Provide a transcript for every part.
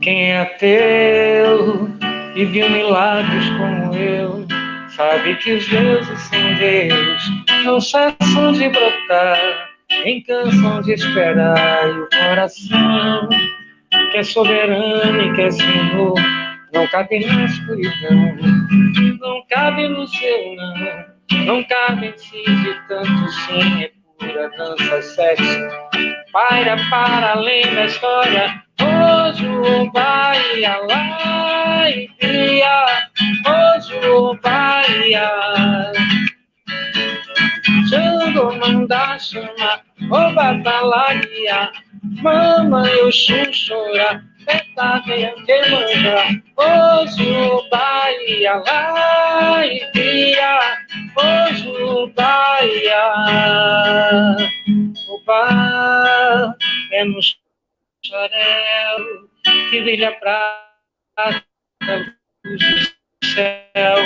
Quem é ateu e viu milagres como eu, sabe que os deuses sem Deus não cessam de brotar, nem cansam de esperar, e o coração que é soberano e que é Senhor não cabe na escuridão, não cabe no seu não cabe em si de tanto sim, é pura dança, sexo, paira para além da história. Hoje o Bahia lá e via, hoje o Bahia. Jango manda chamar, o batalaria, mamãe o chora, peta venha que manda. Hoje o Bahia lá e via, hoje o Bahia. O bar é no xarel que brilha prata, luz do céu.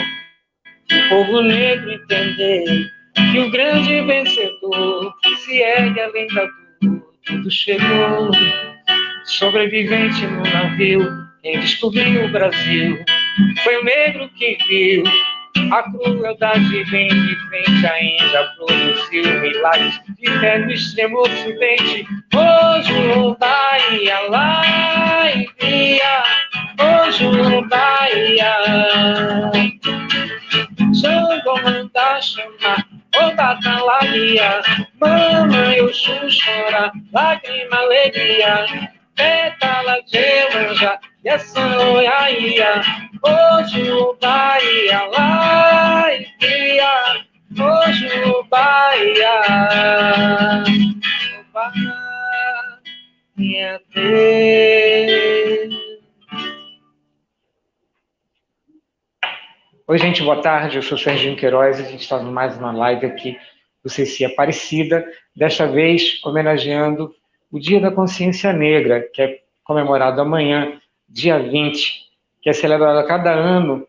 O povo negro entender que o grande vencedor se ergue além da dor. Tudo chegou, sobrevivente no navio, quem descobriu o Brasil foi o negro que viu a crueldade vem de frente, ainda produziu milagres de fé no extremo ocidente. Hoje o Bahia lá e via, hoje o Bahia. Jango manda chamar, o batalaria, mamãe o chora, lágrima, alegria, pétala de lanja, e a sanhoia. Hoje o Bahia lá e via, hoje o Bahia. O Bahia Deus. Oi, gente, boa tarde. Eu sou Serginho Queiroz e a gente está em mais uma live aqui do CC Aparecida, desta vez homenageando o Dia da Consciência Negra, que é comemorado amanhã, dia 20, que é celebrado a cada ano.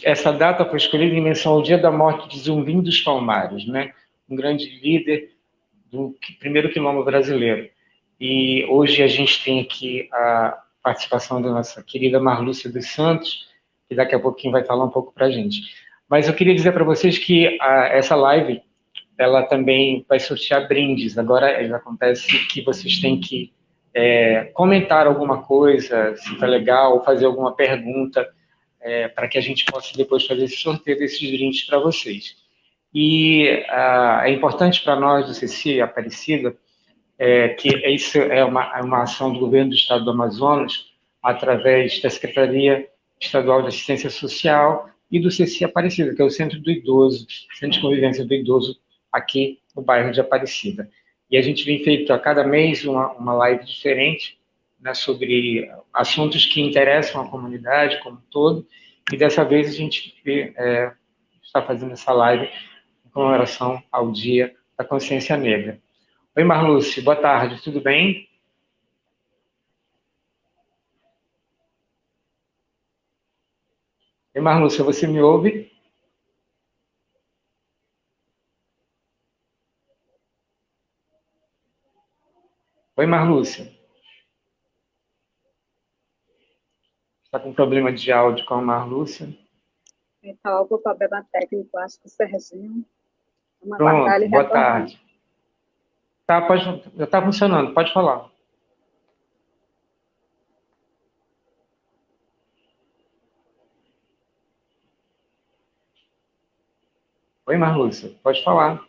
Essa data foi escolhida em menção ao dia da morte de Zumbi dos Palmares, né? Um grande líder do primeiro quilombo brasileiro. E hoje a gente tem aqui a participação da nossa querida Marlúcia dos Santos, que daqui a pouquinho vai falar um pouco para a gente. Mas eu queria dizer para vocês que essa live, ela também vai sortear brindes. Agora acontece que vocês têm que comentar alguma coisa, se está legal, ou fazer alguma pergunta, para que a gente possa depois fazer esse sorteio desses brindes para vocês. E é importante para nós do CC Aparecida, que isso é uma ação do governo do estado do Amazonas, através da Secretaria Estadual de Assistência Social e do CC Aparecida, que é o Centro do Idoso, Centro de Convivência do Idoso, aqui no bairro de Aparecida. E a gente vem feito a cada mês uma live diferente, né, sobre assuntos que interessam a comunidade como um todo, e dessa vez a gente está fazendo essa live em comemoração ao Dia da Consciência Negra. Oi, Marlúcia, boa tarde, tudo bem? Oi, Marlúcia, você me ouve? Oi, Marlúcia. Está com problema de áudio com a Marlúcia? Então, algum problema técnico, acho que o Serginho. Vamos Pronto, aguardar ele boa retornar. tarde. Tá, já está funcionando, pode falar. Oi, Marlúcia, pode falar.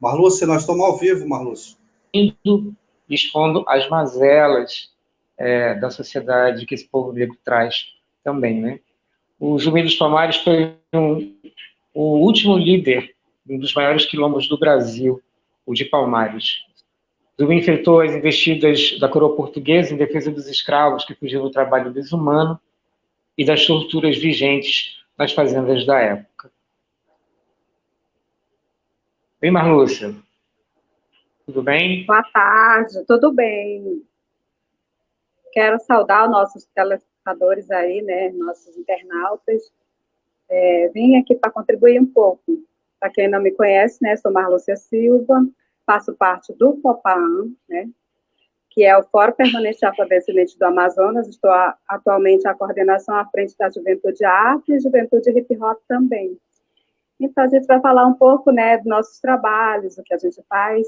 Marlúcia, nós estamos ao vivo, Marlúcia. Expondo as mazelas da sociedade que esse povo negro traz também, né? O Zumbi dos Palmares foi o último líder de um dos maiores quilombos do Brasil, o de Palmares. Zumbi enfrentou as investidas da coroa portuguesa em defesa dos escravos que fugiam do trabalho desumano e das torturas vigentes nas fazendas da época. Oi, Marlúcia. Tudo bem? Boa tarde, tudo bem? Quero saudar os nossos telespectadores aí, né, nossos internautas. Vim aqui para contribuir um pouco. Para quem não me conhece, né, sou Marlúcia Silva, faço parte do FOPAAM, né, que é o Fórum Permanente Afrodescendente do Amazonas. Estou atualmente à coordenação à frente da Juventude Arte e Juventude Hip Hop também. Então, a gente vai falar um pouco, né, dos nossos trabalhos, o que a gente faz.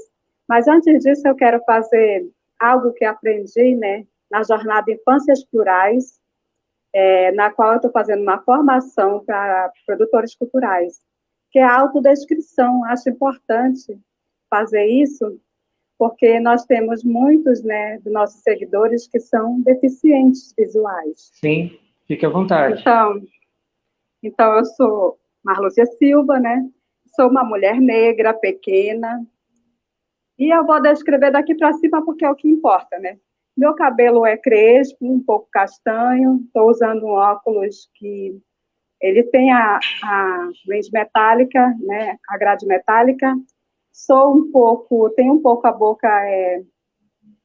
Mas, antes disso, eu quero fazer algo que aprendi, né, na jornada Infâncias Plurais, na qual eu estou fazendo uma formação para produtores culturais, que é a autodescrição. Acho importante fazer isso, porque nós temos muitos, né, dos nossos seguidores que são deficientes visuais. Sim, fique à vontade. Então eu sou Marlúcia Silva, né? Sou uma mulher negra, pequena, e eu vou descrever daqui para cima porque é o que importa, né? Meu cabelo é crespo, um pouco castanho, estou usando um óculos que ele tem a lente metálica, né? A grade metálica. Tenho um pouco a boca,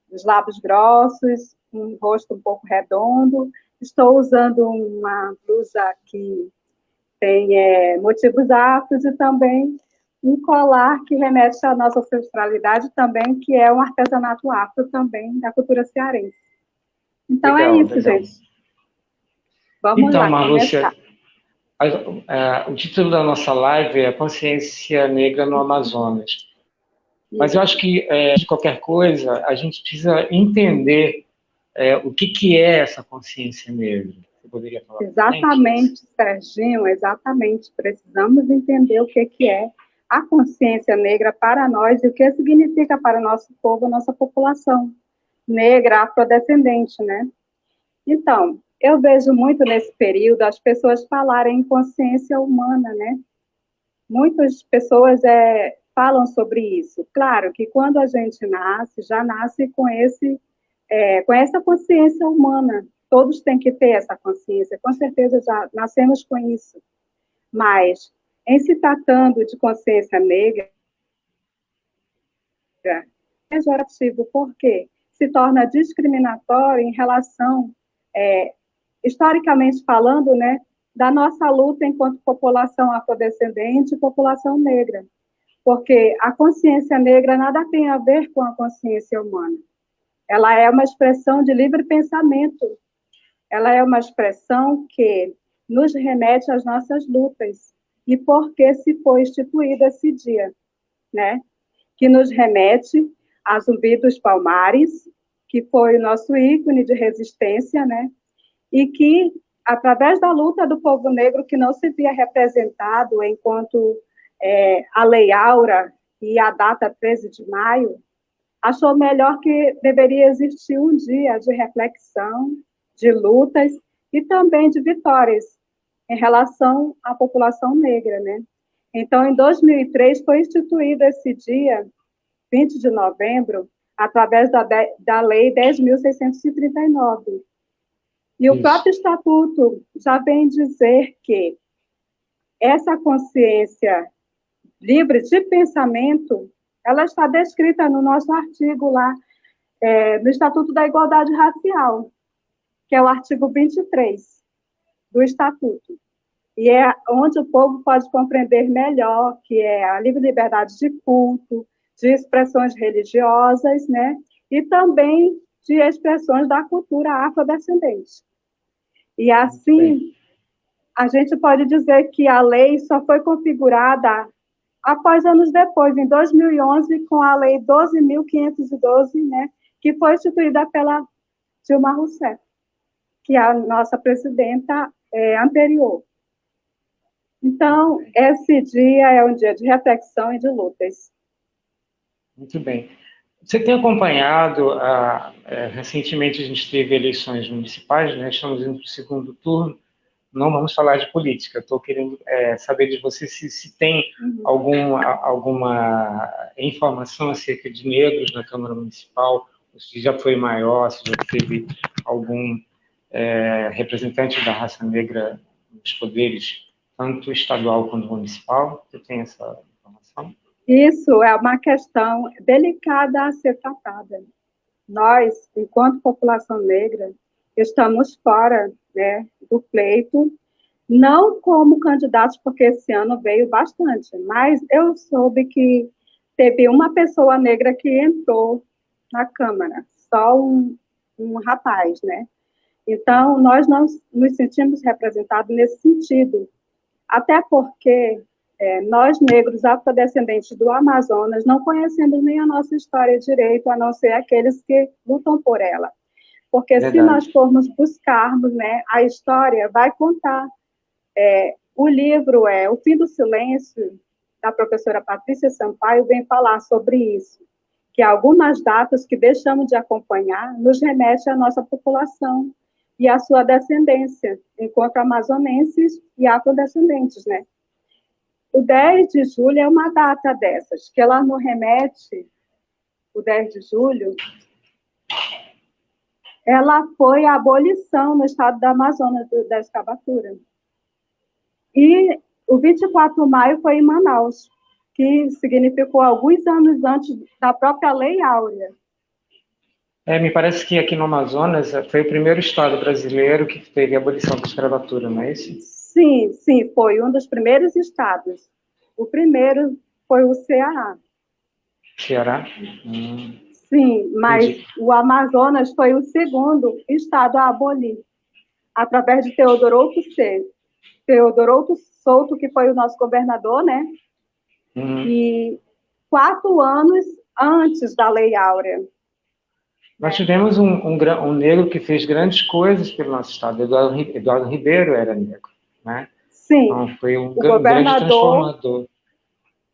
os lábios grossos, um rosto um pouco redondo. Estou usando uma blusa que tem motivos afros e também um colar que remete à nossa ancestralidade também, que é um artesanato afro também, da cultura cearense. Então, legal, é isso, legal. gente. Vamos Então, lá, Marlúcia, começar. o título da nossa live é Consciência Negra no Amazonas. Mas eu acho que, de qualquer coisa, a gente precisa entender o que é essa consciência negra. Você poderia falar para a gente? Exatamente, Serginho, exatamente. Precisamos entender o que é a consciência negra para nós e o que significa para o nosso povo, nossa população negra, afrodescendente, né? Então, eu vejo muito nesse período as pessoas falarem em consciência humana, né? Muitas pessoas falam sobre isso. Claro que quando a gente nasce, já nasce com essa consciência humana. Todos têm que ter essa consciência. Com certeza já nascemos com isso. Mas, em se tratando de consciência negra, é pejorativo, porque se torna discriminatório em relação, historicamente falando, né, da nossa luta enquanto população afrodescendente e população negra. Porque a consciência negra nada tem a ver com a consciência humana. Ela é uma expressão de livre pensamento. Ela é uma expressão que nos remete às nossas lutas. E por que se foi instituído esse dia, né? Que nos remete a Zumbi dos Palmares, que foi o nosso ícone de resistência, né? E que, através da luta do povo negro, que não se via representado enquanto a Lei Áurea e a data 13 de maio, achou melhor que deveria existir um dia de reflexão, de lutas e também de vitórias em relação à população negra, né? Então, em 2003, foi instituído esse dia, 20 de novembro, através da Lei 10.639. E o próprio Estatuto já vem dizer que essa consciência livre de pensamento, ela está descrita no nosso artigo lá, no Estatuto da Igualdade Racial, que é o artigo 23 do Estatuto. E é onde o povo pode compreender melhor que é a livre liberdade de culto, de expressões religiosas, né? E também de expressões da cultura afrodescendente. E assim, a gente pode dizer que a lei só foi configurada após anos depois, em 2011, com a Lei 12.512, né, que foi instituída pela Dilma Rousseff, que é a nossa presidenta anterior. Então, esse dia é um dia de reflexão e de lutas. Muito bem. Você tem acompanhado, recentemente a gente teve eleições municipais, né? Estamos indo para o segundo turno, não vamos falar de política, estou querendo saber de você se tem alguma informação acerca de negros na Câmara Municipal, se já foi maior, se já teve algum representante da raça negra nos poderes, tanto estadual quanto municipal. Você tem essa informação? Isso é uma questão delicada a ser tratada. Nós, enquanto população negra, estamos fora, né, do pleito, não como candidatos, porque esse ano veio bastante, mas eu soube que teve uma pessoa negra que entrou na Câmara, só um rapaz, né? Então, nós não nos sentimos representados nesse sentido, até porque nós, negros afrodescendentes do Amazonas, não conhecemos nem a nossa história direito, a não ser aqueles que lutam por ela. Porque se nós Verdade. formos buscarmos, né, a história vai contar. O livro O Fim do Silêncio, da professora Patrícia Sampaio, vem falar sobre isso, que algumas datas que deixamos de acompanhar nos remete à nossa população e à sua descendência, enquanto amazonenses e afrodescendentes, né? O 10 de julho é uma data dessas, que ela nos remete, o 10 de julho, ela foi a abolição no estado do Amazonas da escravatura. E o 24 de maio foi em Manaus, que significou alguns anos antes da própria Lei Áurea. Me parece que aqui no Amazonas foi o primeiro estado brasileiro que teve a abolição da escravatura, não é esse? Sim, sim, foi um dos primeiros estados. O primeiro foi o Ceará. Ceará? Sim, mas Entendi. o Amazonas foi o segundo estado a abolir, através de Teodorouto Souto, que foi o nosso governador, né? E 4 anos antes da Lei Áurea. Nós tivemos um negro que fez grandes coisas pelo nosso estado. Eduardo Ribeiro era negro, né? Sim, Então, foi um o grande governador transformador.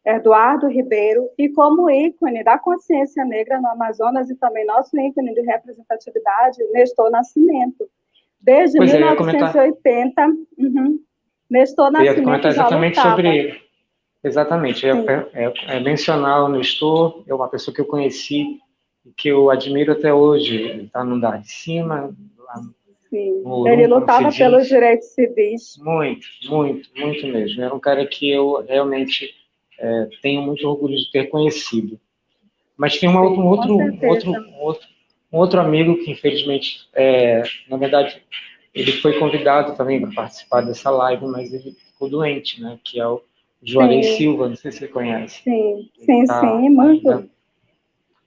Eduardo Ribeiro, e como ícone da consciência negra no Amazonas e também nosso ícone de representatividade, Nestor Nascimento. Desde Pois é, eu ia comentar, 1980, Nestor eu ia comentar Nascimento já exatamente lutava. sobre ele. Exatamente. Mencionar o Nestor, é uma pessoa que eu conheci e que eu admiro até hoje. Ele está no andar de cima, lá Sim, no ele Orum, como se lutava pelos diz. direitos civis. Muito, muito, muito mesmo. Era um cara que eu realmente tenho muito orgulho de ter conhecido. Mas tem Sim, com certeza. um outro amigo que, infelizmente, na verdade, ele foi convidado também para participar dessa live, mas ele ficou doente, né? Que é o Juarez Sim, Silva, não sei se você conhece. sim, Ele sim, está sim, ainda muito.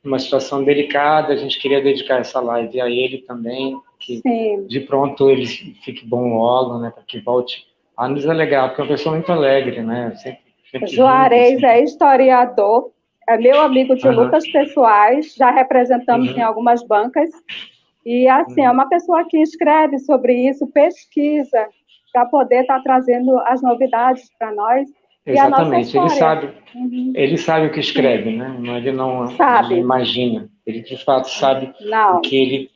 numa situação delicada, a gente queria dedicar essa live a ele também, que Sim. de pronto ele fique bom logo, né? Para que volte a nos alegrar, porque é uma pessoa muito alegre, né? Sempre rindo, Juarez sempre... é historiador, é meu amigo de Aham, lutas pessoais, já representamos em uhum, algumas bancas. E, assim, é uhum. uma pessoa que escreve sobre isso, pesquisa, para poder estar trazendo as novidades para nós e a nossa Exatamente, história. Uhum. ele sabe o que Sim, escreve, né? Ele não sabe? imagina, ele de fato sabe o Não, que ele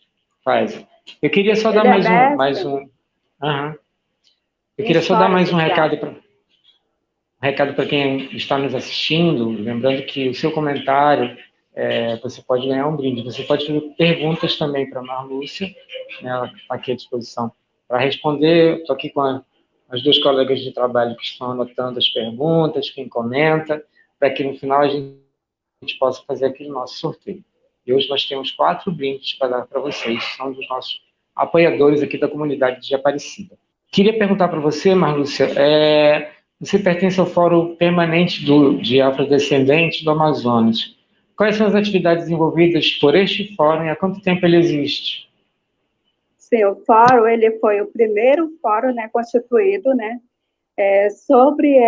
faz. Eu queria só dar ele é mestre aham. Eu em queria só dar história mais social. um recado para quem está nos assistindo, lembrando que o seu comentário, você pode ganhar um brinde. Você pode fazer perguntas também para a Marlúcia, né, ela está aqui à disposição para responder. Estou aqui com as duas colegas de trabalho que estão anotando as perguntas, quem comenta, para que no final a gente possa fazer aquele nosso sorteio. E hoje nós temos 4 brindes para dar para vocês, são dos nossos apoiadores aqui da comunidade de Aparecida. Queria perguntar para você, Marlúcia, você pertence ao Fórum Permanente de Afrodescendentes do Amazonas. Quais são as atividades envolvidas por este fórum e há quanto tempo ele existe? Sim, o fórum, ele foi o primeiro fórum, né, constituído, né, sobre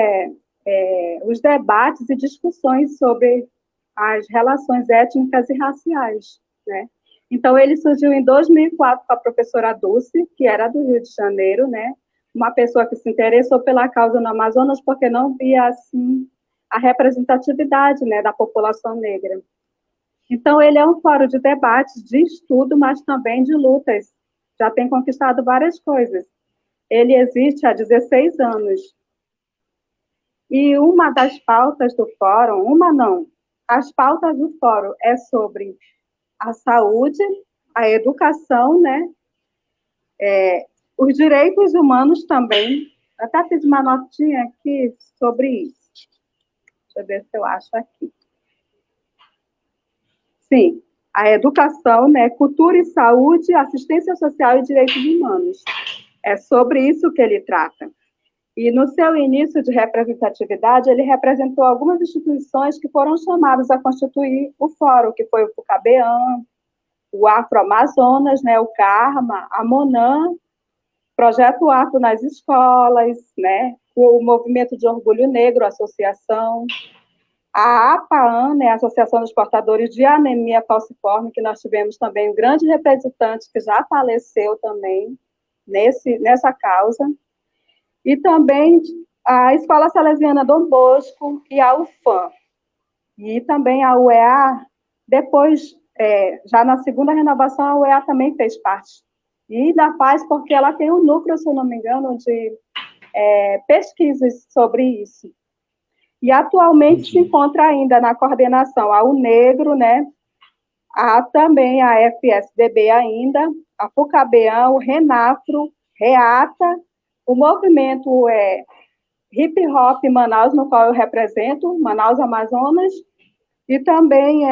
os debates e discussões sobre as relações étnicas e raciais, né? Então, ele surgiu em 2004 com a professora Dulce, que era do Rio de Janeiro, né? Uma pessoa que se interessou pela causa no Amazonas porque não via, assim, a representatividade, né, da população negra. Então, ele é um fórum de debates, de estudo, mas também de lutas. Já tem conquistado várias coisas. Ele existe há 16 anos. E uma das pautas do fórum, uma não, as pautas do fórum é sobre a saúde, a educação, né? Os direitos humanos também. Até fiz uma notinha aqui sobre isso. Deixa eu ver se eu acho aqui. Sim, a educação, né, cultura e saúde, assistência social e direitos humanos. É sobre isso que ele trata. E no seu início de representatividade, ele representou algumas instituições que foram chamadas a constituir o fórum, que foi o FUCABEAN, o Afro-Amazonas, né, o CARMA, a MONAN, Projeto Afro nas escolas, né, o Movimento de Orgulho Negro, a associação, a APAAN, né, a Associação dos Portadores de Anemia Falciforme, que nós tivemos também um grande representante que já faleceu também nessa causa, e também a Escola Salesiana Dom Bosco e a UFAM, e também a UEA, depois, já na segunda renovação, a UEA também fez parte, e da Paz, porque ela tem um núcleo, se eu não me engano, de pesquisas sobre isso. E atualmente se encontra ainda na coordenação a UNegro, né? Há também a FSDB ainda, a FUCABEAN, o RENAFRO, REATA, o movimento Hip Hop Manaus, no qual eu represento, Manaus Amazonas, e também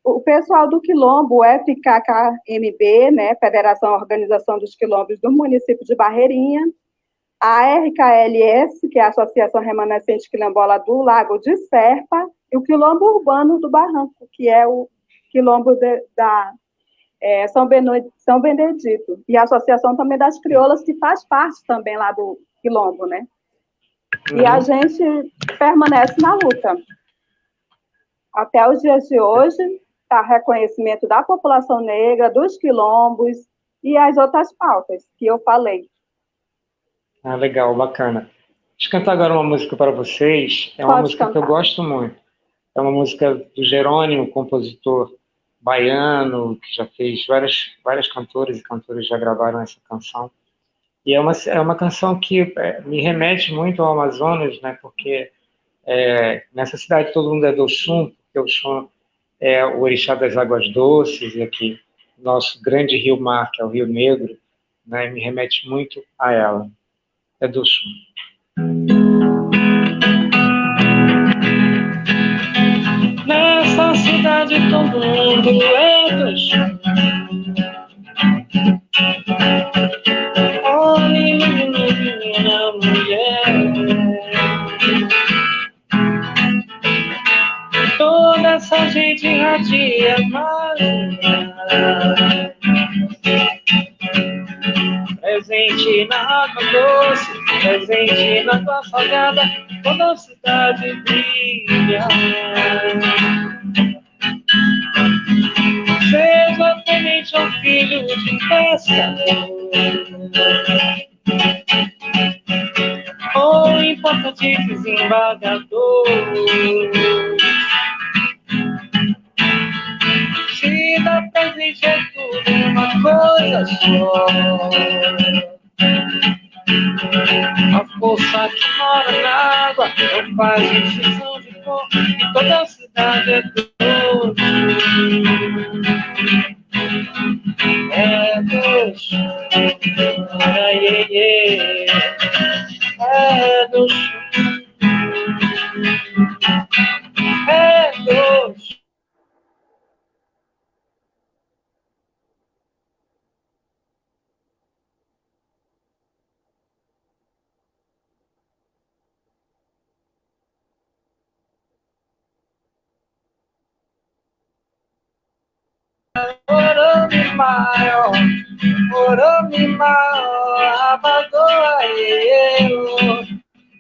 o pessoal do Quilombo, o FKKMB, né? Federação Organização dos Quilombos do município de Barreirinha, a RKLS, que é a Associação Remanescente Quilombola do Lago de Serpa, e o Quilombo Urbano do Barranco, que é o Quilombo São Benedito, e a Associação também das Crioulas, que faz parte também lá do Quilombo, né? E a gente permanece na luta. Até os dias de hoje, está reconhecimento da população negra, dos quilombos e as outras pautas que eu falei. Ah, legal, bacana. Deixa eu cantar agora uma música para vocês. É uma música que eu gosto muito. É uma música do Jerônimo, compositor baiano, que já fez várias cantoras e cantores já gravaram essa canção. E é uma canção que me remete muito ao Amazonas, né? Porque nessa cidade todo mundo é do Oxum, porque o Oxum é o orixá das águas doces, e aqui nosso grande rio-mar, que é o Rio Negro, né? Me remete muito a ela. É do Oxum. Nessa cidade todo mundo é do Oxum. Homem, menina, mulher. Toda essa gente irradia Maria. Presente na água doce, presente na tua salgada, toda a cidade brilha. Seja temente ou filho de pescador, ou importante desembargador, se dá presente é tudo uma coisa só. A força que mora na água não faz distinção de cor, e toda a cidade é doce. É doce, é doce, é doce.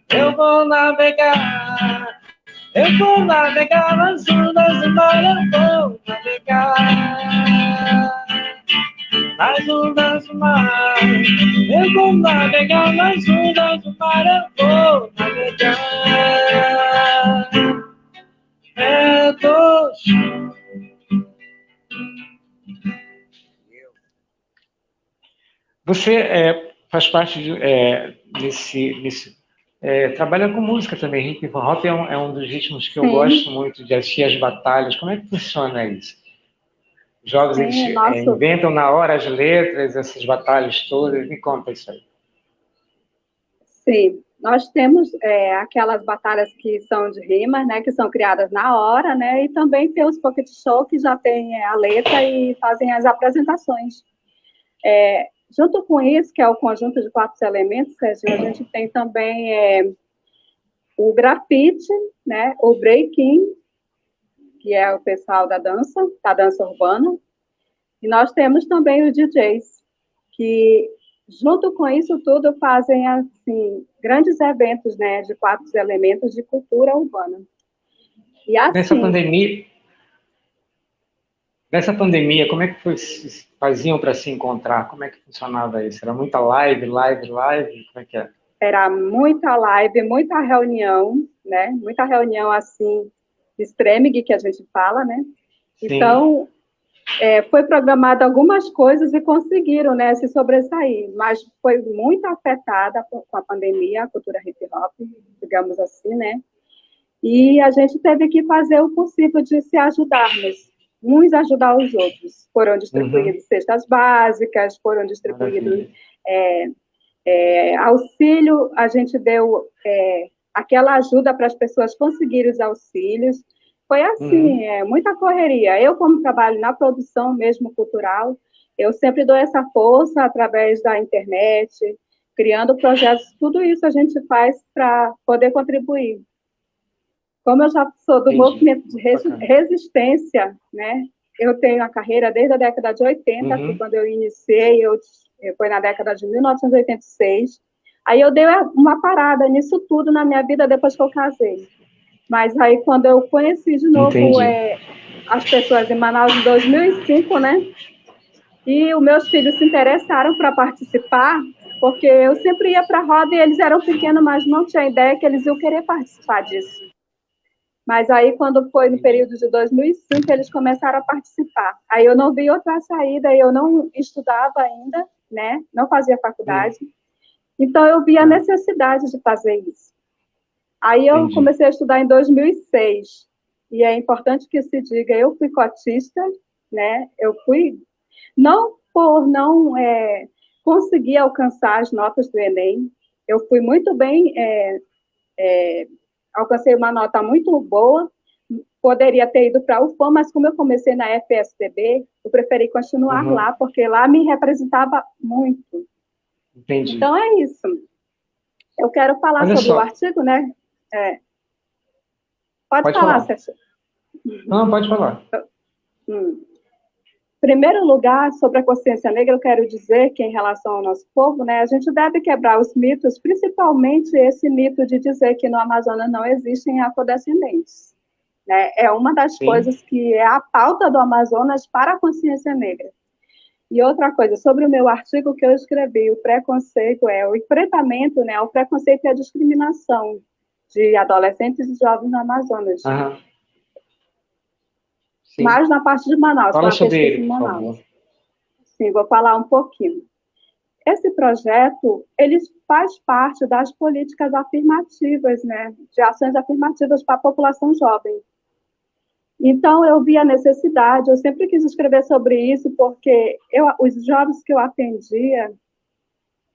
Eu vou navegar nas ondas do mar, eu vou navegar nas ondas do mar, eu vou navegar nas ondas do mar, eu vou navegar. É doce. Você faz parte trabalha com música também. Hip Hop é um dos ritmos que eu gosto muito de assistir as batalhas. Como é que funciona isso? Os jovens eles inventam na hora as letras, essas batalhas todas. Me conta isso aí. Sim. Nós temos aquelas batalhas que são de rimas, né, que são criadas na hora, né, e também tem os pocket show que já tem a letra e fazem as apresentações. Junto com isso, que é o conjunto de 4 elementos, Serginho, a gente tem também o grafite, né, o breaking, que é o pessoal da dança urbana, e nós temos também os DJs, que junto com isso tudo fazem assim grandes eventos, né, de 4 elementos de cultura urbana. E assim, nessa pandemia, como é que faziam para se encontrar? Como é que funcionava isso? Era muita live? Como é que é? Era muita live, muita reunião, né? Muita reunião assim, streaming, que a gente fala, né? Sim. Então, foi programado algumas coisas e conseguiram, né, se sobressair, mas foi muito afetada com a pandemia, a cultura hip hop, digamos assim, né? E a gente teve que fazer o possível de se ajudarmos, uns ajudar os outros. Foram distribuídas cestas básicas, foram distribuídos auxílio, a gente deu aquela ajuda para as pessoas conseguirem os auxílios. Foi assim, muita correria. Eu, como trabalho na produção mesmo cultural, eu sempre dou essa força através da internet, criando projetos, tudo isso a gente faz para poder contribuir. Como eu já sou do movimento de resistência, né? Eu tenho a carreira desde a década de 80, que quando eu iniciei, foi na década de 1986. Aí eu dei uma parada nisso tudo na minha vida depois que eu casei. Mas aí, quando eu conheci de novo as pessoas em Manaus em 2005, né? E os meus filhos se interessaram para participar, porque eu sempre ia para a roda e eles eram pequenos, mas não tinha ideia que eles iam querer participar disso. Mas aí, quando foi no período de 2005, eles começaram a participar. Aí eu não vi outra saída, eu não estudava ainda, né? Não fazia faculdade. Então, eu vi a necessidade de fazer isso. Aí eu comecei a estudar em 2006. E é importante que se diga, eu fui cotista, né? Eu fui, não por não conseguir alcançar as notas do Enem, eu fui muito bem, alcancei uma nota muito boa, poderia ter ido para a UFAM, mas como eu comecei na FSTB, eu preferi continuar lá, porque lá me representava muito. Entendi. Então, é isso. Eu quero falar sobre o artigo, né? Pode falar, Sérgio. Não, pode falar. Em primeiro lugar, sobre a consciência negra, eu quero dizer que, em relação ao nosso povo, né, a gente deve quebrar os mitos, principalmente esse mito de dizer que no Amazonas não existem afrodescendentes. Né? É uma das coisas que é a pauta do Amazonas para a consciência negra. E outra coisa, sobre o meu artigo que eu escrevi, o preconceito o enfrentamento, né, ao preconceito e a discriminação de adolescentes e jovens no Amazonas. Mas na parte de Manaus. Fala sobre ele, por favor. Sim, vou falar um pouquinho. Esse projeto, ele faz parte das políticas afirmativas, né, de ações afirmativas para a população jovem. Então, eu vi a necessidade, eu sempre quis escrever sobre isso, porque os jovens que eu atendia,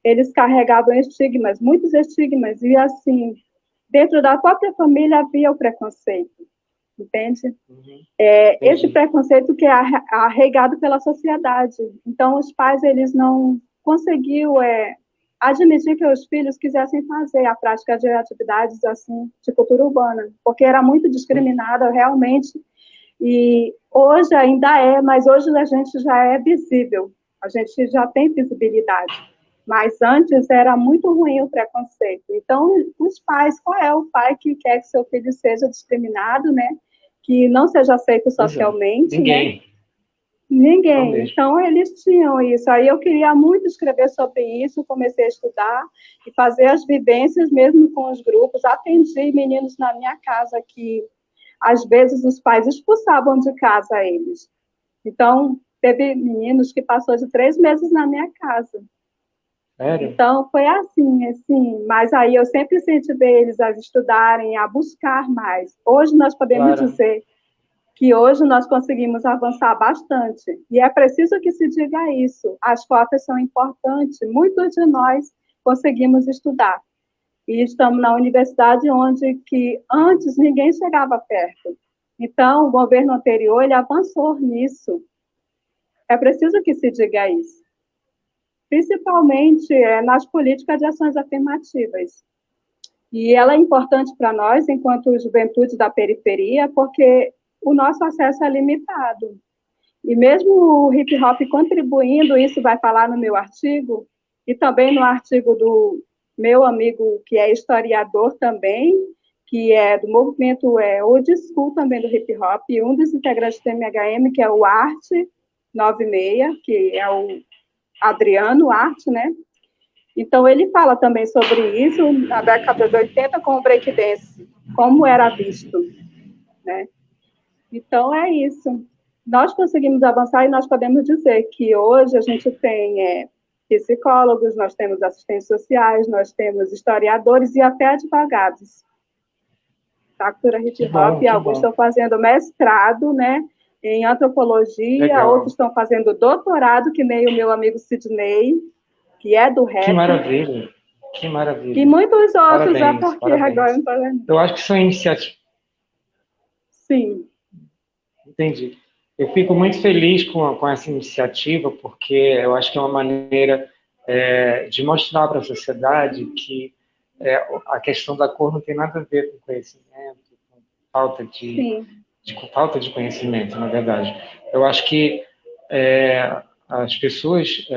eles carregavam estigmas, muitos estigmas, e assim, dentro da própria família havia o preconceito, entende? Esse preconceito que é arraigado pela sociedade. Então, os pais, eles não conseguiam admitir que os filhos quisessem fazer a prática de atividades assim, de cultura urbana, porque era muito discriminada realmente. E hoje ainda mas hoje a gente já é visível, a gente já tem visibilidade. Mas antes era muito ruim o preconceito. Então, os pais, qual é o pai que quer que seu filho seja discriminado, né? Que não seja aceito socialmente, Ninguém. Né? Ninguém. Então, eles tinham isso. Aí eu queria muito escrever sobre isso, comecei a estudar e fazer as vivências mesmo com os grupos. Atendi meninos na minha casa que às vezes os pais expulsavam de casa eles. Então, teve meninos que passou de 3 meses na minha casa. Sério? Então, foi assim, mas aí eu sempre incentivei eles a estudarem, a buscar mais. Hoje nós podemos dizer que hoje nós conseguimos avançar bastante. E é preciso que se diga isso. As cotas são importantes. Muitos de nós conseguimos estudar. E estamos na universidade onde que antes ninguém chegava perto. Então, o governo anterior, ele avançou nisso. É preciso que se diga isso. Principalmente nas políticas de ações afirmativas. E ela é importante para nós, enquanto juventude da periferia, porque o nosso acesso é limitado. E mesmo o hip hop contribuindo, isso vai falar no meu artigo, e também no artigo do meu amigo, que é historiador também, que é do movimento Old School também do hip hop, e um dos integrantes do MHM, que é o Arte 96, que é o Adriano Arte, né? Então, ele fala também sobre isso na década de 80 com o breakdance, como era visto, né? Então, é isso. Nós conseguimos avançar e nós podemos dizer que hoje a gente tem psicólogos, nós temos assistentes sociais, nós temos historiadores e até advogados. Da cultura hip hop, alguns estão fazendo mestrado, né, em antropologia, Legal. Outros estão fazendo doutorado, que nem o meu amigo Sidney, que é do rap. Que maravilha, que maravilha. E muitos outros, parabéns, porque parabéns. agora não estou vendo. Eu acho que são iniciativas. Sim. Entendi. Eu fico muito feliz com essa iniciativa, porque eu acho que é uma maneira de mostrar para a sociedade que a questão da cor não tem nada a ver com conhecimento, com falta de conhecimento, na verdade. Eu acho que as pessoas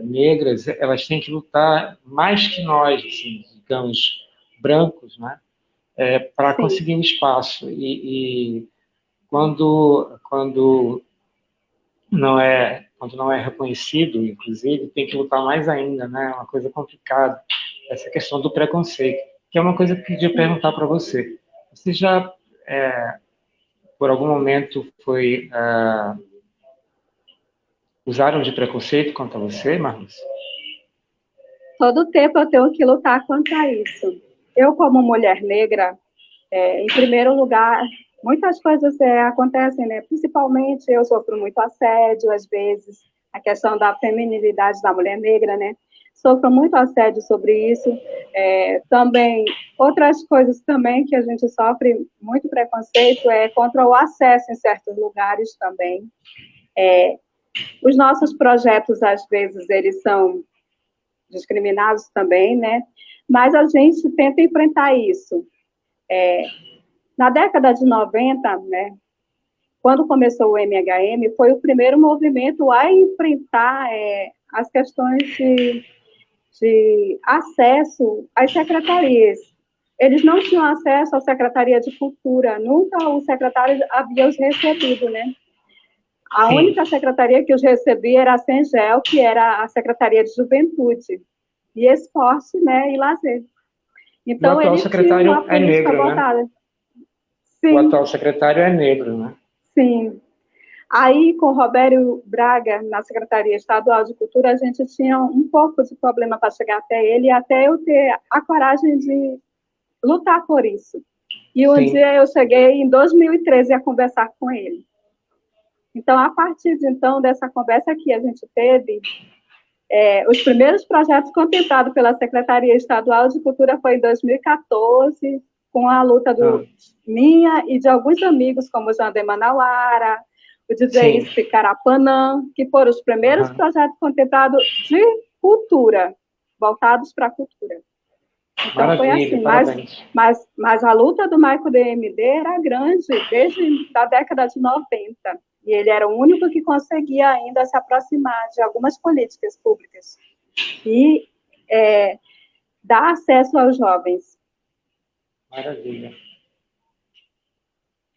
negras, elas têm que lutar mais que nós, assim, digamos, brancos, né, para conseguir um espaço. E quando não é reconhecido, inclusive, tem que lutar mais ainda, né? É uma coisa complicada. Essa questão do preconceito, que é uma coisa que eu queria perguntar para você. Você já, por algum momento, usaram de preconceito contra você, Marluz? Todo tempo eu tenho que lutar contra isso. Eu, como mulher negra, em primeiro lugar, muitas coisas acontecem, né? Principalmente eu sofro muito assédio, às vezes, a questão da feminilidade da mulher negra, né? Sofro muito assédio sobre isso. Também, outras coisas também que a gente sofre muito preconceito é contra o acesso em certos lugares também. Os nossos projetos, às vezes, eles são discriminados também, né? Mas a gente tenta enfrentar isso. Na década de 90, né, quando começou o MHM, foi o primeiro movimento a enfrentar as questões de acesso às secretarias. Eles não tinham acesso à Secretaria de Cultura, nunca o secretário havia os recebido, né? A única secretaria que os recebia era a Sengel, que era a Secretaria de Juventude e Esporte, né, e Lazer. Então, o atual secretário uma política negro, voltada. né? Sim. O atual secretário é negro, né? Sim. Aí, com o Roberto Braga, na Secretaria Estadual de Cultura, a gente tinha um pouco de problema para chegar até ele, até eu ter a coragem de lutar por isso. E um dia eu cheguei, em 2013, a conversar com ele. Então, a partir de então, dessa conversa que a gente teve, os primeiros projetos contemplados pela Secretaria Estadual de Cultura foi em 2014, com a luta minha e de alguns amigos, como o Jandê Manauara, o DJ Ispe Carapanã, que foram os primeiros projetos contemplados de cultura, voltados para a cultura. Então, maravilha, foi assim, mas a luta do Maico DMD era grande, desde a década de 90. E ele era o único que conseguia ainda se aproximar de algumas políticas públicas e dar acesso aos jovens. Maravilha.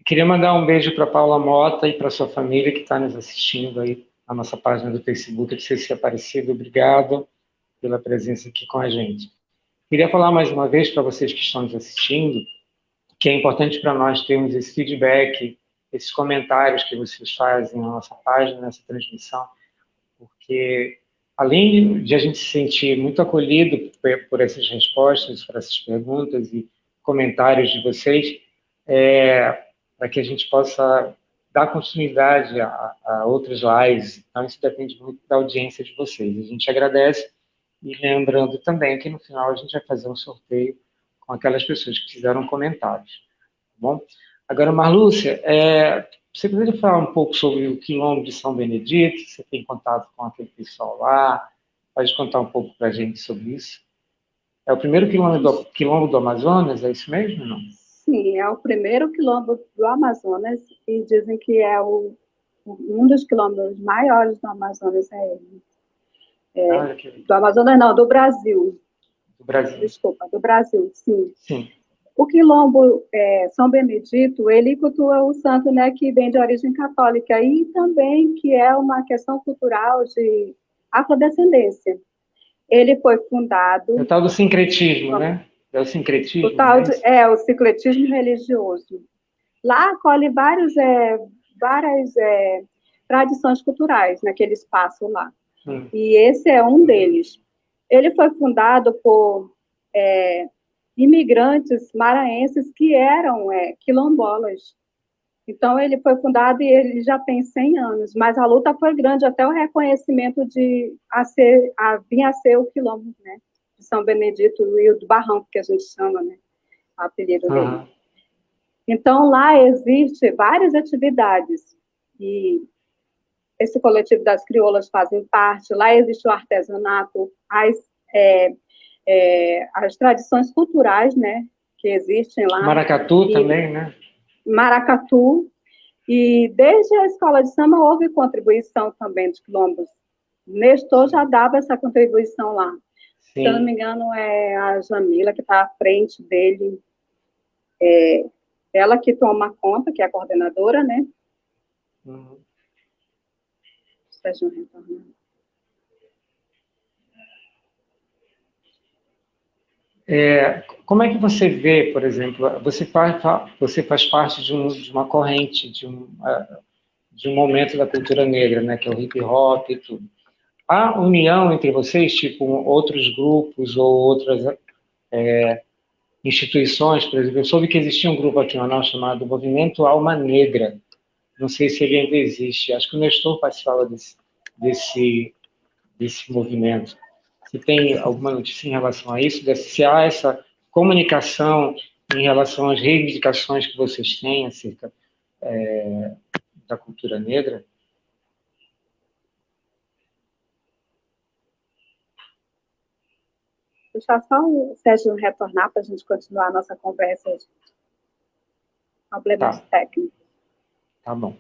Queria mandar um beijo para Paula Mota e para sua família que está nos assistindo aí na nossa página do Facebook de CC Aparecido. Obrigado pela presença aqui com a gente. Queria falar mais uma vez para vocês que estão nos assistindo que é importante para nós termos esse feedback, esses comentários que vocês fazem na nossa página, nessa transmissão, porque além de a gente se sentir muito acolhido por essas respostas, por essas perguntas e comentários de vocês, para que a gente possa dar continuidade a outras lives. Então, isso depende muito da audiência de vocês. A gente agradece e lembrando também que no final a gente vai fazer um sorteio com aquelas pessoas que fizeram comentários. Tá bom? Agora, Marlúcia, você poderia falar um pouco sobre o Quilombo de São Benedito? Você tem contato com aquele pessoal lá? Pode contar um pouco para a gente sobre isso? É o primeiro quilombo do Amazonas, é isso mesmo ou não? Sim, é o primeiro quilombo do Amazonas e dizem que é um dos quilombos maiores do Amazonas, do Amazonas não, do Brasil. Do Brasil. Desculpa, do Brasil, sim. Sim. O quilombo São Benedito, ele cultua o santo, né, que vem de origem católica e também que é uma questão cultural de afrodescendência. Ele foi fundado... É o tal do sincretismo, né? É o sincretismo, o sincretismo religioso. Lá acolhe várias tradições culturais naquele espaço lá. E esse é um deles. Ele foi fundado por imigrantes maranhenses que eram quilombolas. Então, ele foi fundado e ele já tem 100 anos, mas a luta foi grande até o reconhecimento vir a ser o quilombo, né, de São Benedito e o do Barranco, que a gente chama, né, o apelido dele. Então, lá existe várias atividades, e esse coletivo das crioulas fazem parte, lá existe o artesanato, as tradições culturais, né, que existem lá. Maracatu também, né? Maracatu, e desde a escola de samba houve contribuição também dos quilombos. Nestor já dava essa contribuição lá. Sim. Se eu não me engano, é a Jamila que está à frente dele, ela que toma conta, que é a coordenadora, né? Sérgio retornando. Como é que você vê, por exemplo, você faz parte de uma corrente, de um momento da cultura negra, né, que é o hip hop e tudo. Há união entre vocês, tipo outros grupos ou outras instituições, por exemplo? Eu soube que existia um grupo aqui em Manaus chamado Movimento Alma Negra. Não sei se ele ainda existe. Acho que o Nestor participava desse movimento. Se tem alguma notícia em relação a isso, se há essa comunicação em relação às reivindicações que vocês têm acerca da cultura negra? Deixar só o Sérgio retornar para a gente continuar a nossa conversa. Problemas técnicos. Tá bom.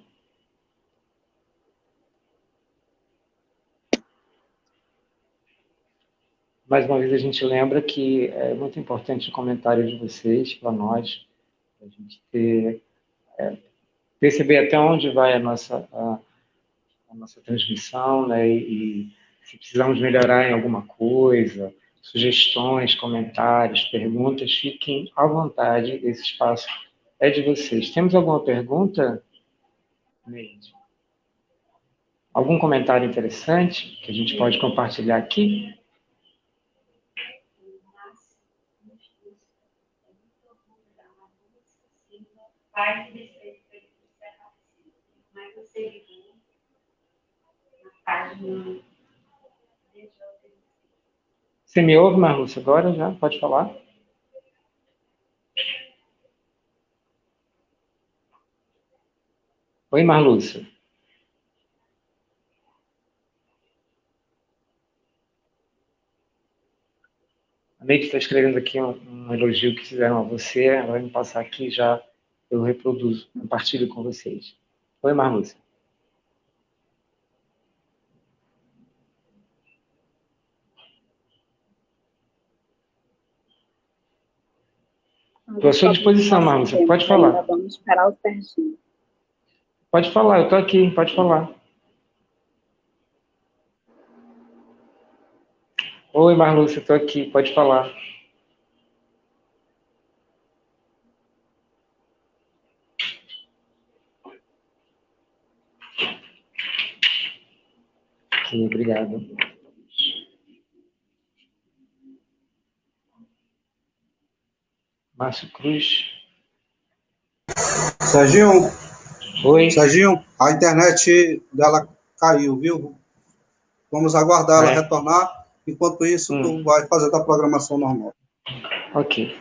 Mais uma vez a gente lembra que é muito importante o comentário de vocês para nós, para a gente perceber até onde vai a nossa transmissão, né? E se precisamos melhorar em alguma coisa, sugestões, comentários, perguntas, fiquem à vontade, esse espaço é de vocês. Temos alguma pergunta, Neide? Algum comentário interessante que a gente pode compartilhar aqui? Você me ouve, Marlúcia, agora já? Pode falar? Oi, Marlúcia. A Neide está escrevendo aqui um elogio que fizeram a você, ela vai me passar aqui já, eu reproduzo, compartilho com vocês. Oi, Marlúcia. Estou à sua disposição, Marlúcia, pode falar. Vamos esperar o Serginho. Pode falar, eu estou aqui, pode falar. Oi, Marlúcia, estou aqui, pode falar. Ok, obrigado. Márcio Cruz. Serginho. Oi. Serginho, a internet dela caiu, viu? Vamos aguardar ela retornar. Enquanto isso, tu vai fazer a tua programação normal. Ok.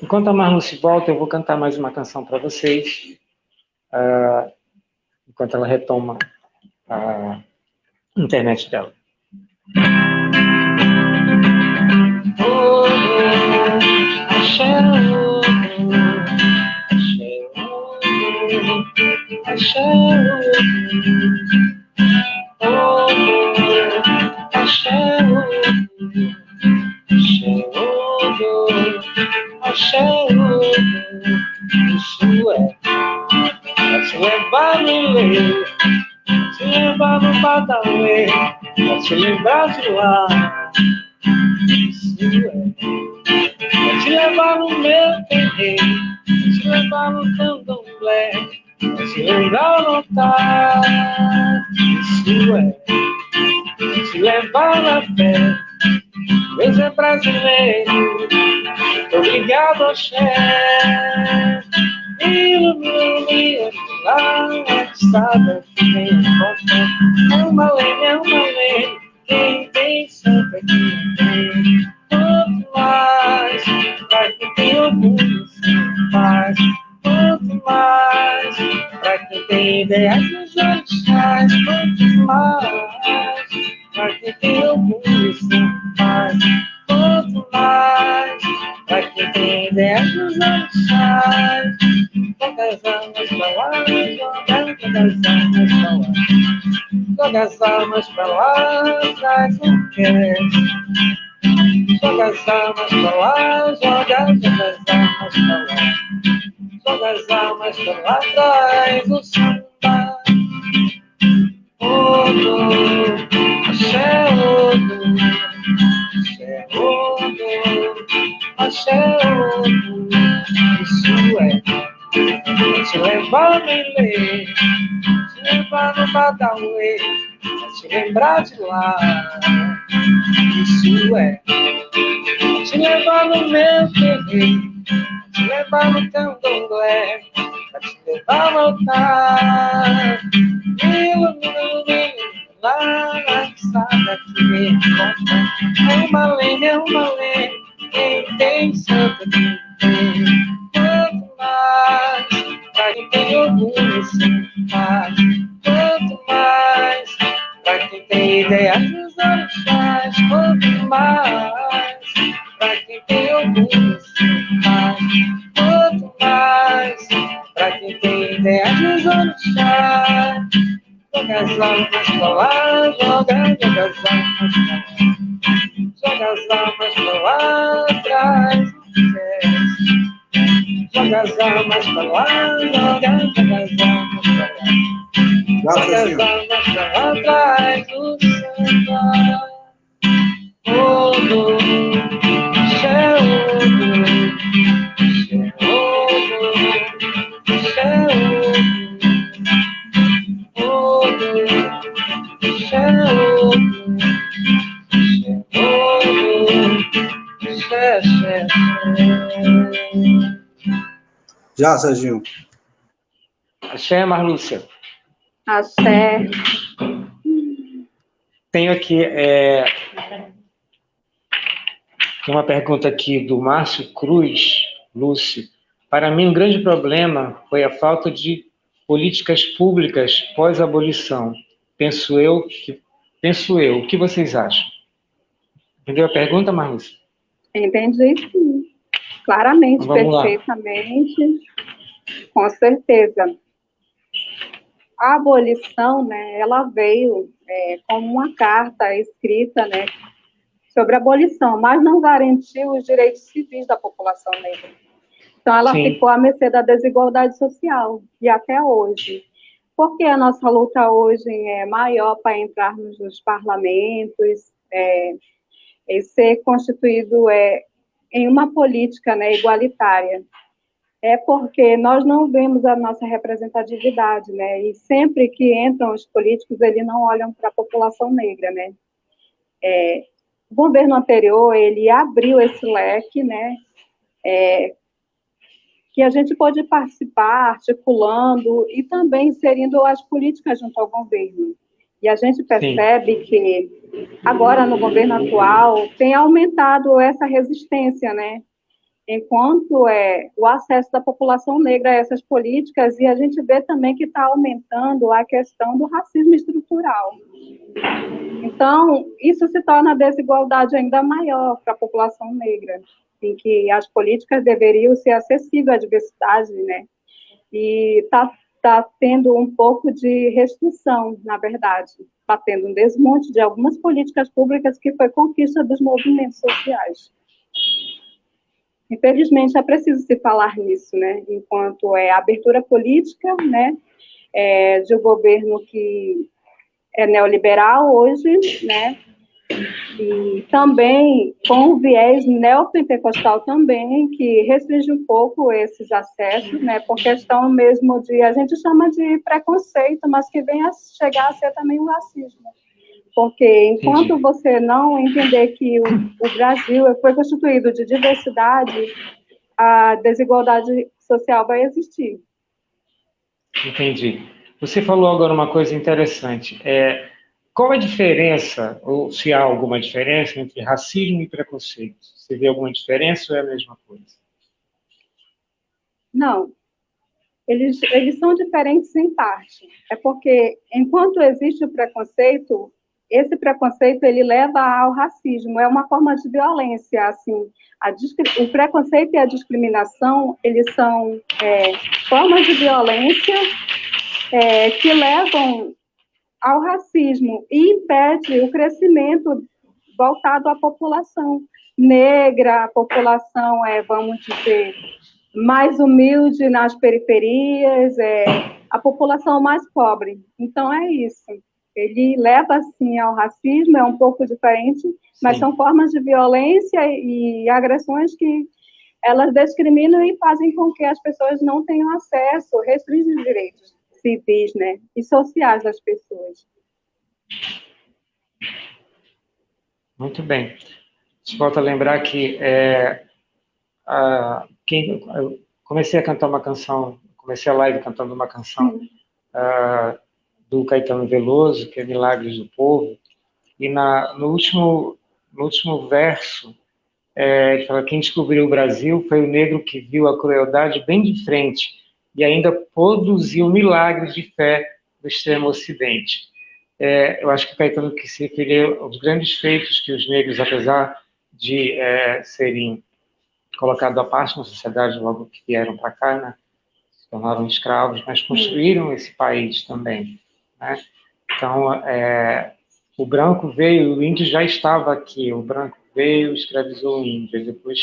Enquanto a Marluce volta, eu vou cantar mais uma canção para vocês, enquanto ela retoma a internet dela. Isso é, vai te levar no leito, vai te levar no badalê, vai te lembrar de lá. Isso é, vai te levar no meu terreiro, vai te levar no candomblé, vai te lembrar no altar. Isso é, vai te levar na fé. Deus é brasileiro, tô ligado ao chefe. Ilumina lá na estrada que vem a é uma lei, quem tem santa que tem. Quanto mais, pra quem tem orgulho sem paz. Quanto mais, pra quem tem ideias nos orixás. Quanto mais, pra quem tem orgulho sem paz. Quanto mais, pra quem tem ideias nos orixás. Joga as almas pra lá, joga as almas pra lá. Joga as almas pra lá, traz o que é. Joga as almas pra lá, joga as almas pra lá. Joga as almas pra lá, traz o samba. Odo, axé, odo, axé, odo, axé, odo. Isso é, te levar no Ilê, te levar no Badauê, te lembrar de lá. Isso é, te levar no meu terreiro, te levar no candomblé, pra te levar no altar. Ilumina lá na estrada que me encontra. É uma lei, quem tem santa que tem. Quanto mais, pra quem tem orgulho sem paz. Quanto mais, pra quem tem ideias nos orixás. Quanto mais, pra quem tem orgulho sem paz. Quanto mais, pra quem tem ideias nos orixás. Joga as almas pra lá, joga as almas pra lá. Joga as almas pra lá, traz o sucesso. Joga as almas pra lá, joga as almas pra lá. Joga as almas pra lá, traz o samba. Odo, axé, odo, axé, odo, axé, odo, axé, odo, axé, axé. Já, Serginho. Axé, Marlúcia. Axé. Tenho aqui uma pergunta aqui do Márcio Cruz, Lúcio. Para mim, um grande problema foi a falta de políticas públicas pós-abolição. Penso eu. O que vocês acham? Entendeu a pergunta, Marlúcia? Entendi, sim. Claramente, então, vamos perfeitamente. Lá. Com certeza. A abolição, né, ela veio como uma carta escrita, né, sobre a abolição, mas não garantiu os direitos civis da população negra. Então, ela Sim. ficou à mercê da desigualdade social, e até hoje. Porque a nossa luta hoje é maior para entrarmos nos parlamentos, e ser constituído em uma política, né, igualitária. É porque nós não vemos a nossa representatividade, né? E sempre que entram os políticos, eles não olham para a população negra, né? O governo anterior, ele abriu esse leque, né? Que a gente pode participar, articulando e também inserindo as políticas junto ao governo. E a gente percebe Sim. que agora, no governo atual, tem aumentado essa resistência, né? enquanto o acesso da população negra a essas políticas, e a gente vê também que está aumentando a questão do racismo estrutural. Então, isso se torna a desigualdade ainda maior para a população negra, em que as políticas deveriam ser acessíveis à diversidade, né? E está tendo um pouco de restrição, na verdade. Está tendo um desmonte de algumas políticas públicas que foi conquista dos movimentos sociais. Infelizmente, é preciso se falar nisso, né? Enquanto a abertura política, né, de um governo que é neoliberal hoje, né? E também com o viés neopentecostal também, que restringe um pouco esses acessos, né, por questão mesmo de, a gente chama de preconceito, mas que vem a chegar a ser também um racismo. Porque enquanto você não entender que o Brasil foi constituído de diversidade, a desigualdade social vai existir. Entendi. Você falou agora uma coisa interessante. Qual a diferença, ou se há alguma diferença, entre racismo e preconceito? Você vê alguma diferença ou é a mesma coisa? Não. Eles são diferentes em parte. É porque, enquanto existe o preconceito, esse preconceito ele leva ao racismo. É uma forma de violência. Assim, o preconceito e a discriminação, eles são formas de violência que levam ao racismo e impede o crescimento voltado à população negra, a população, vamos dizer, mais humilde nas periferias, a população mais pobre. Então, é isso. Ele leva, assim, ao racismo, é um pouco diferente, mas são formas de violência e agressões que elas discriminam e fazem com que as pessoas não tenham acesso, restringem os direitos civis, né, e sociais das pessoas. Muito bem. Te volto a lembrar que eu comecei a cantar uma canção, comecei a live cantando uma canção do Caetano Veloso, que é Milagres do Povo, e no último verso, ele fala: quem descobriu o Brasil foi o negro que viu a crueldade bem de frente e ainda produziu milagres de fé do extremo ocidente. Eu acho que o Caetano quis se referir aos grandes feitos que os negros, apesar de serem colocados à parte na sociedade logo que vieram para cá, né, se tornaram escravos, mas construíram esse país também, né? Então, o branco veio, o índio já estava aqui, o branco veio, escravizou o índio, depois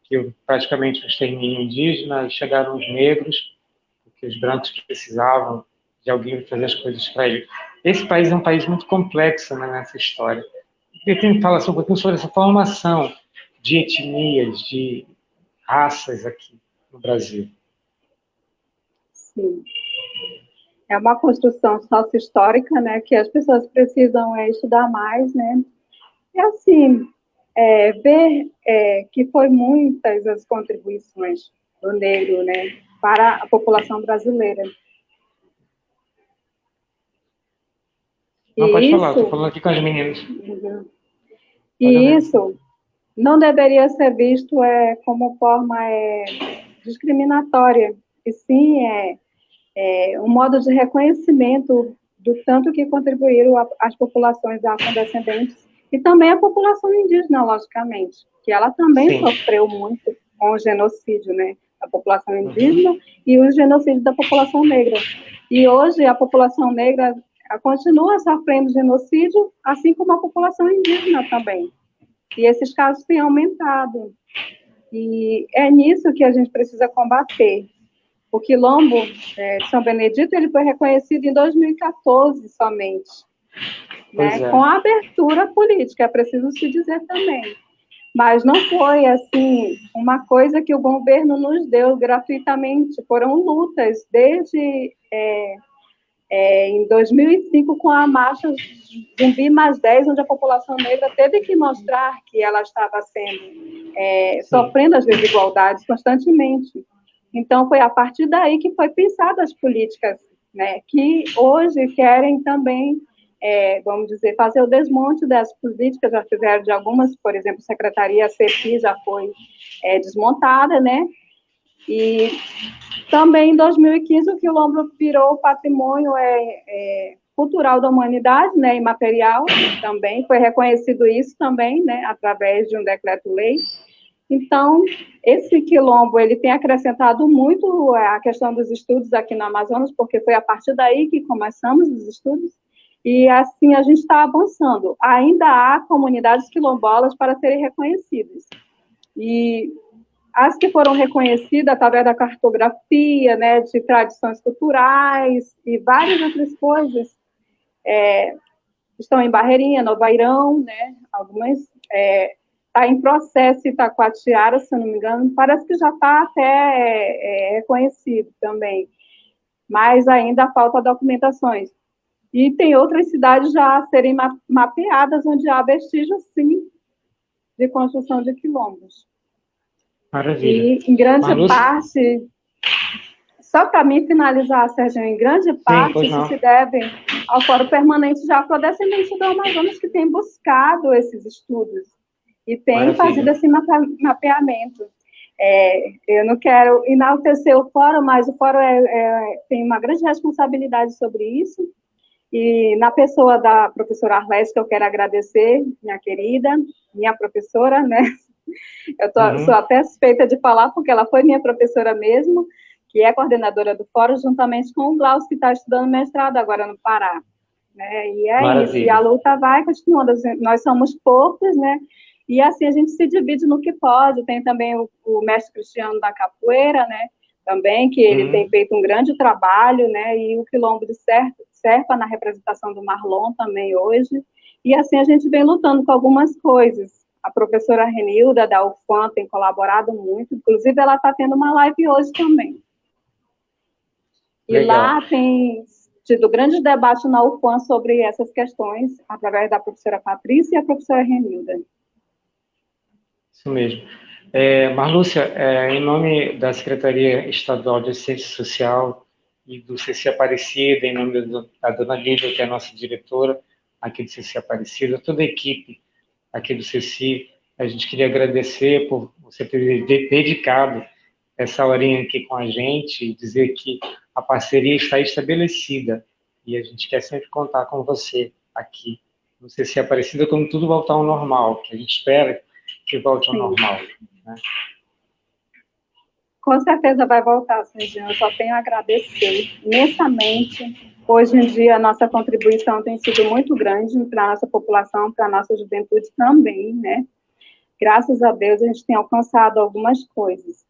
que praticamente o extermínio indígena, chegaram os negros, porque os brancos precisavam de alguém fazer as coisas para eles. Esse país é um país muito complexo, né, nessa história. Eu tenho que falar um pouquinho sobre essa formação de etnias, de raças aqui no Brasil. Sim. É uma construção sócio-histórica, né, que as pessoas precisam estudar mais, né. E assim, ver que foi muitas as contribuições do negro, né, para a população brasileira. Não, pode falar, estou falando aqui com as meninas. E isso não deveria ser visto como forma discriminatória, e sim um modo de reconhecimento do tanto que contribuíram as populações afrodescendentes e também a população indígena, logicamente, que ela também sofreu muito com o genocídio, né, da população indígena e o genocídio da população negra. E hoje a população negra continua sofrendo genocídio, assim como a população indígena também. E esses casos têm aumentado. E é nisso que a gente precisa combater. O Quilombo de São Benedito ele foi reconhecido em 2014 somente, né? Com a abertura política, é preciso se dizer também. Mas não foi, assim, uma coisa que o governo nos deu gratuitamente. Foram lutas desde em 2005, com a marcha Zumbi mais 10, onde a população negra teve que mostrar que ela estava sofrendo as desigualdades constantemente. Então, foi a partir daí que foi pensada as políticas, né, que hoje querem também vamos dizer, fazer o desmonte das políticas, já fizeram de algumas, por exemplo, a Secretaria CEPI já foi desmontada, né? E também em 2015 o Quilombo virou patrimônio cultural da humanidade, né, imaterial também, foi reconhecido isso também, né, através de um decreto-lei. Então, esse Quilombo, ele tem acrescentado muito a questão dos estudos aqui no Amazonas, porque foi a partir daí que começamos os estudos, e assim a gente está avançando. Ainda há comunidades quilombolas para serem reconhecidas. E as que foram reconhecidas através da cartografia, né, de tradições culturais e várias outras coisas, estão em Barreirinha, Novairão, né, algumas está em processo Itacoatiara, se eu não me engano, parece que já está até reconhecido também, mas ainda falta documentações. E tem outras cidades já a serem mapeadas, onde há vestígios, sim, de construção de quilombos. Maravilha. E, em grande parte, só para mim finalizar, Sérgio, em grande parte isso se deve ao Fórum Permanente de Afrodescendência do Amazonas, que tem buscado esses estudos e tem fazido esse mapeamento. Eu não quero enaltecer o Fórum, mas o Fórum tem uma grande responsabilidade sobre isso. E na pessoa da professora Arlete, que eu quero agradecer, minha querida, minha professora, né? Eu sou até suspeita de falar, porque ela foi minha professora mesmo, que é coordenadora do Fórum, juntamente com o Glaucio, que está estudando mestrado agora no Pará. Né? E isso, e a luta vai continuando. Nós somos poucos, né? E assim a gente se divide no que pode. Tem também o mestre Cristiano da Capoeira, né? Também, que ele tem feito um grande trabalho, né? E o Quilombo de Serpa na representação do Marlon também hoje. E assim a gente vem lutando com algumas coisas. A professora Renilda, da UFAM, tem colaborado muito. Inclusive, ela está tendo uma live hoje também. E lá tem tido grande debate na UFAM sobre essas questões, através da professora Patrícia e a professora Renilda. Isso mesmo. Marlúcia, em nome da Secretaria Estadual de Assistência Social e do CC Aparecida, em nome da dona Lídia, que é a nossa diretora aqui do CC Aparecida, toda a equipe aqui do CC, a gente queria agradecer por você ter dedicado essa horinha aqui com a gente e dizer que a parceria está estabelecida e a gente quer sempre contar com você aqui no CC Aparecida quando tudo voltar ao normal, que a gente espera que volte ao normal. Né? Com certeza vai voltar, Serginho. Eu só tenho a agradecer imensamente. Hoje em dia, a nossa contribuição tem sido muito grande para a nossa população, para a nossa juventude também, né? Graças a Deus, a gente tem alcançado algumas coisas.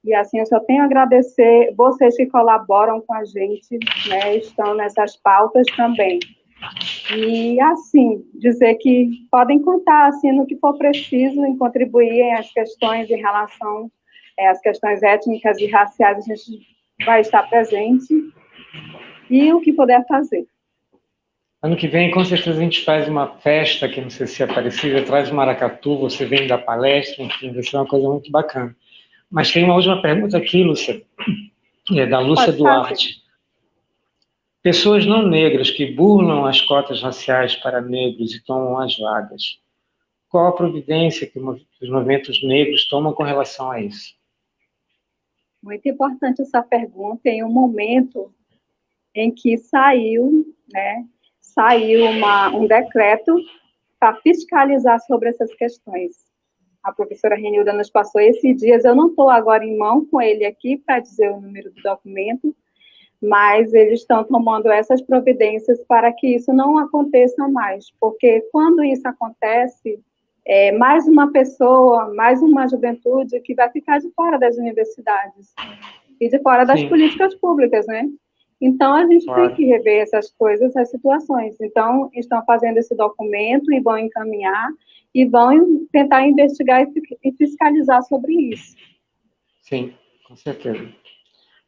E, assim, eu só tenho a agradecer vocês que colaboram com a gente, né? Estão nessas pautas também. E, assim, dizer que podem contar, assim, no que for preciso, em contribuir em as questões em relação às questões étnicas e raciais, a gente vai estar presente e o que puder fazer. Ano que vem, com certeza, a gente faz uma festa aqui no CC Aparecida, traz o maracatu, você vem dar palestra, enfim, vai ser uma coisa muito bacana. Mas tem uma última pergunta aqui, Lúcia, da Lúcia Duarte. Pessoas não negras que burlam as cotas raciais para negros e tomam as vagas. Qual a providência que os movimentos negros tomam com relação a isso? Muito importante essa pergunta em um momento em que saiu um decreto para fiscalizar sobre essas questões. A professora Renilda nos passou esses dias, eu não estou agora em mão com ele aqui para dizer o número do documento, mas eles estão tomando essas providências para que isso não aconteça mais, porque quando isso acontece, mais uma pessoa, mais uma juventude que vai ficar de fora das universidades e de fora das políticas públicas, né? Então, a gente tem que rever essas coisas, essas situações. Então, estão fazendo esse documento e vão encaminhar e vão tentar investigar e fiscalizar sobre isso. Sim, com certeza.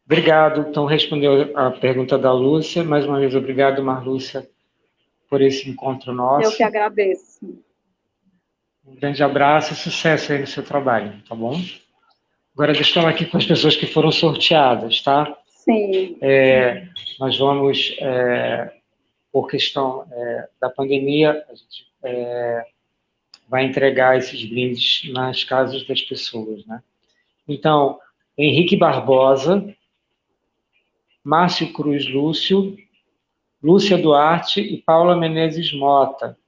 Obrigado. Então, respondeu a pergunta da Lúcia. Mais uma vez, obrigado, Marlúcia, por esse encontro nosso. Eu que agradeço. Um grande abraço e sucesso aí no seu trabalho, tá bom? Agora, deixa eu falar aqui com as pessoas que foram sorteadas, tá? Sim. Nós vamos por questão da pandemia, a gente vai entregar esses brindes nas casas das pessoas, né? Então, Henrique Barbosa, Márcio Cruz Lúcio, Lúcia Duarte e Paula Menezes Mota,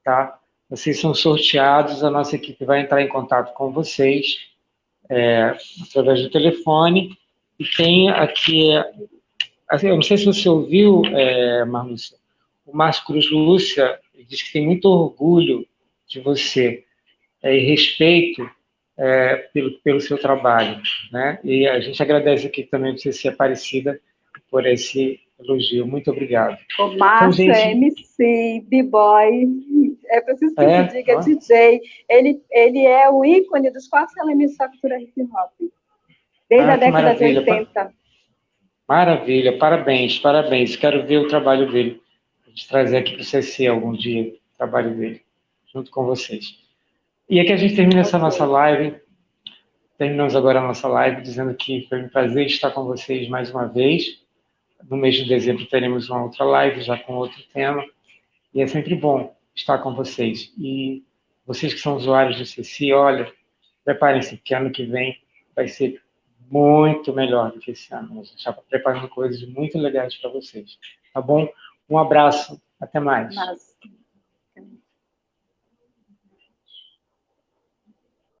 tá? Vocês são sorteados, a nossa equipe vai entrar em contato com vocês através do telefone, e tem aqui, assim, eu não sei se você ouviu, Marlúcia, o Márcio Cruz Lúcia diz que tem muito orgulho de você e respeito pelo seu trabalho, né? E a gente agradece aqui também você ser Aparecida por esse elogio. Muito obrigado. O Márcio então, gente, é MC, B-boy, é preciso que se diga, ó, DJ. Ele é o ícone dos 4 elementos da cultura hip hop, desde a que década maravilha. de 80. Maravilha, parabéns, parabéns. Quero ver o trabalho dele. Vou te trazer aqui para o CC algum dia, o trabalho dele, junto com vocês. E aqui a gente termina essa nossa live. Terminamos agora a nossa live dizendo que foi um prazer estar com vocês mais uma vez. No mês de dezembro teremos uma outra live, já com outro tema. E é sempre bom estar com vocês. E vocês que são usuários do CC, olha, preparem-se, que ano que vem vai ser muito melhor do que esse ano. A gente está preparando coisas muito legais para vocês. Tá bom? Um abraço. Até mais.